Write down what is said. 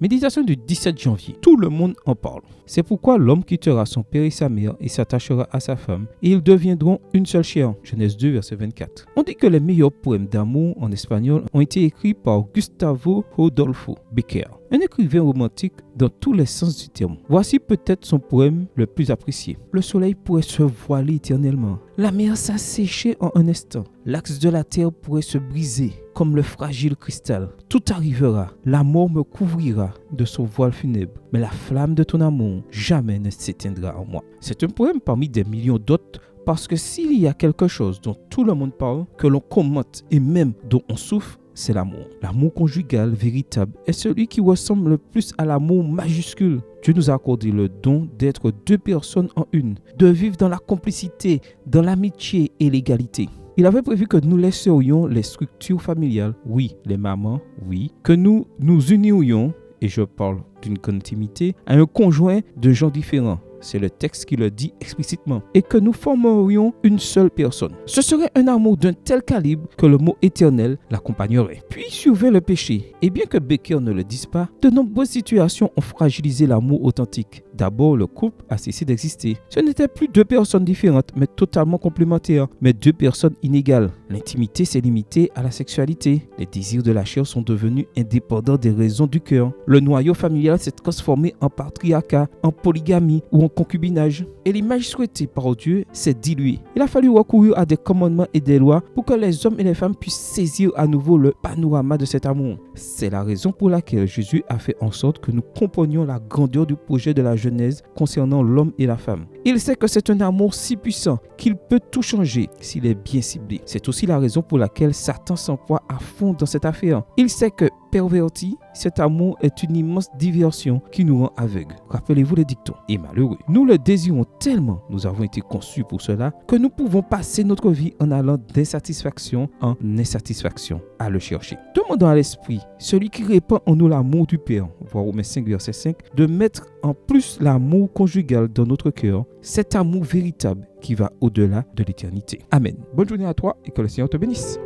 Méditation du 17 janvier. Tout le monde en parle. C'est pourquoi l'homme quittera son père et sa mère et s'attachera à sa femme, et ils deviendront une seule chair. Genèse 2, verset 24. On dit que les meilleurs poèmes d'amour en espagnol ont été écrits par Gustavo Rodolfo Bécquer, un écrivain romantique dans tous les sens du terme. Voici peut-être son poème le plus apprécié. Le soleil pourrait se voiler éternellement. La mer s'assécher en un instant. L'axe de la terre pourrait se briser comme le fragile cristal. Tout arrivera. La mort me couvrira de son voile funèbre. Mais la flamme de ton amour jamais ne s'éteindra en moi. C'est un poème parmi des millions d'autres. Parce que s'il y a quelque chose dont tout le monde parle, que l'on commente et même dont on souffre, c'est l'amour. L'amour conjugal véritable est celui qui ressemble le plus à l'amour majuscule. Dieu nous a accordé le don d'être deux personnes en une, de vivre dans la complicité, dans l'amitié et l'égalité. Il avait prévu que nous laisserions les structures familiales, oui, les mamans, oui, que nous nous unirions, et je parle d'une intimité, à un conjoint de gens différents. C'est le texte qui le dit explicitement. Et que nous formerions une seule personne. Ce serait un amour d'un tel calibre que le mot éternel l'accompagnerait. Puis survint le péché. Et bien que Bécquer ne le dise pas, de nombreuses situations ont fragilisé l'amour authentique. D'abord, le couple a cessé d'exister. Ce n'étaient plus deux personnes différentes, mais totalement complémentaires, mais deux personnes inégales. L'intimité s'est limitée à la sexualité. Les désirs de la chair sont devenus indépendants des raisons du cœur. Le noyau familial s'est transformé en patriarcat, en polygamie ou en concubinage. Et l'image souhaitée par Dieu s'est diluée. Il a fallu recourir à des commandements et des lois pour que les hommes et les femmes puissent saisir à nouveau le panorama de cet amour. C'est la raison pour laquelle Jésus a fait en sorte que nous comprenions la grandeur du projet de la Genèse concernant l'homme et la femme. Il sait que c'est un amour si puissant qu'il peut tout changer s'il est bien ciblé. C'est aussi la raison pour laquelle Satan s'emploie à fond dans cette affaire. Il sait que perverti, cet amour est une immense diversion qui nous rend aveugles. Rappelez-vous les dictons. Et malheureux. Nous le désirons tellement, nous avons été conçus pour cela, que nous pouvons passer notre vie en allant d'insatisfaction en insatisfaction à le chercher. Demandons à l'Esprit, celui qui répand en nous l'amour du Père, voir Romains 5, verset 5, de mettre en plus l'amour conjugal dans notre cœur, cet amour véritable qui va au-delà de l'éternité. Amen. Bonne journée à toi et que le Seigneur te bénisse.